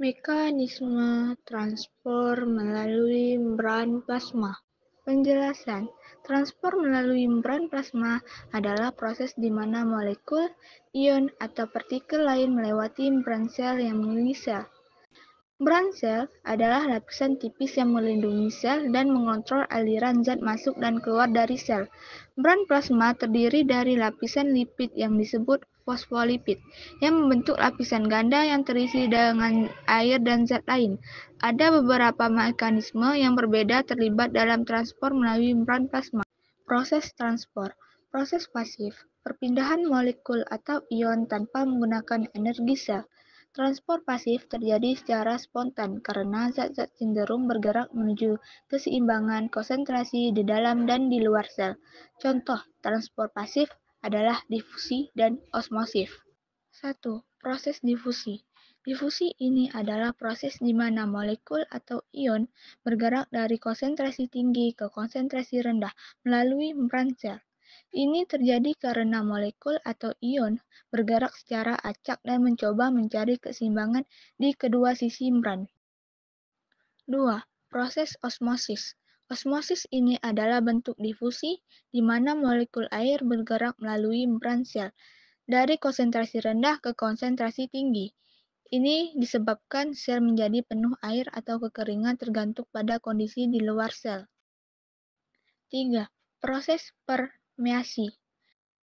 Mekanisme transport melalui membran plasma. Penjelasan, transport melalui membran plasma adalah proses di mana molekul, ion, atau partikel lain melewati membran sel yang mengelilingi sel. Membran sel adalah lapisan tipis yang melindungi sel dan mengontrol aliran zat masuk dan keluar dari sel. Membran plasma terdiri dari lapisan lipid yang disebut fosfolipid, yang membentuk lapisan ganda yang terisi dengan air dan zat lain. Ada beberapa mekanisme yang berbeda terlibat dalam transport melalui membran plasma. Proses transport, proses pasif, perpindahan molekul atau ion tanpa menggunakan energi sel. Transport pasif terjadi secara spontan karena zat-zat cenderung bergerak menuju keseimbangan konsentrasi di dalam dan di luar sel. Contoh transport pasif adalah difusi dan osmosis. 1. Proses difusi. Difusi ini adalah proses di mana molekul atau ion bergerak dari konsentrasi tinggi ke konsentrasi rendah melalui membran sel. Ini terjadi karena molekul atau ion bergerak secara acak dan mencoba mencari keseimbangan di kedua sisi membran. 2. Proses osmosis. Osmosis ini adalah bentuk difusi di mana molekul air bergerak melalui membran sel dari konsentrasi rendah ke konsentrasi tinggi. Ini disebabkan sel menjadi penuh air atau kekeringan tergantung pada kondisi di luar sel. 3. Proses permeasi.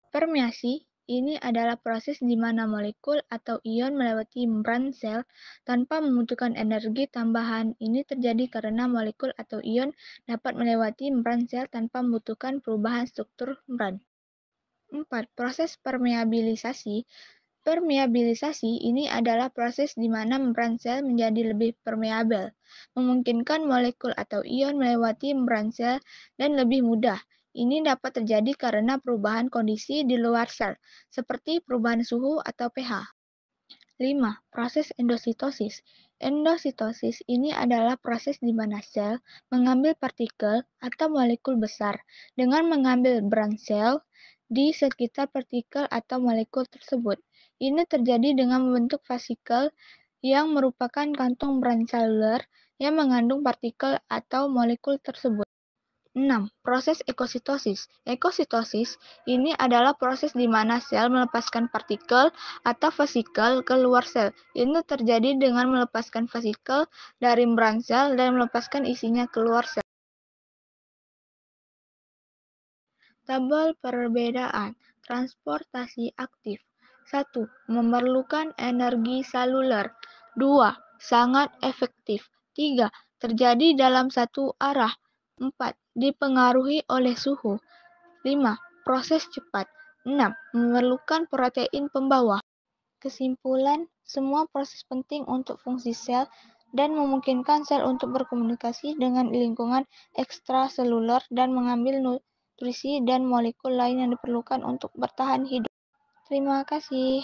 Permeasi ini adalah proses di mana molekul atau ion melewati membran sel tanpa membutuhkan energi tambahan. Ini terjadi karena molekul atau ion dapat melewati membran sel tanpa membutuhkan perubahan struktur membran. 4. Proses permeabilisasi. Permeabilisasi ini adalah proses di mana membran sel menjadi lebih permeabel, memungkinkan molekul atau ion melewati membran sel dan lebih mudah. Ini dapat terjadi karena perubahan kondisi di luar sel, seperti perubahan suhu atau pH. 5. Proses endositosis. Endositosis ini adalah proses di mana sel mengambil partikel atau molekul besar dengan mengambil membran sel di sekitar partikel atau molekul tersebut. Ini terjadi dengan membentuk vesikel yang merupakan kantung membran seluler yang mengandung partikel atau molekul tersebut. 6. Proses ekositosis. Ekositosis ini adalah proses di mana sel melepaskan partikel atau vesikel ke luar sel. Ini terjadi dengan melepaskan vesikel dari membran sel dan melepaskan isinya keluar sel. Tabel perbedaan transportasi aktif. 1. Memerlukan energi seluler. 2. Sangat efektif. 3. Terjadi dalam satu arah. 4. Dipengaruhi oleh suhu. 5. Proses cepat. 6. Memerlukan protein pembawa. Kesimpulan, semua proses penting untuk fungsi sel dan memungkinkan sel untuk berkomunikasi dengan lingkungan ekstraseluler dan mengambil nutrisi dan molekul lain yang diperlukan untuk bertahan hidup. Terima kasih.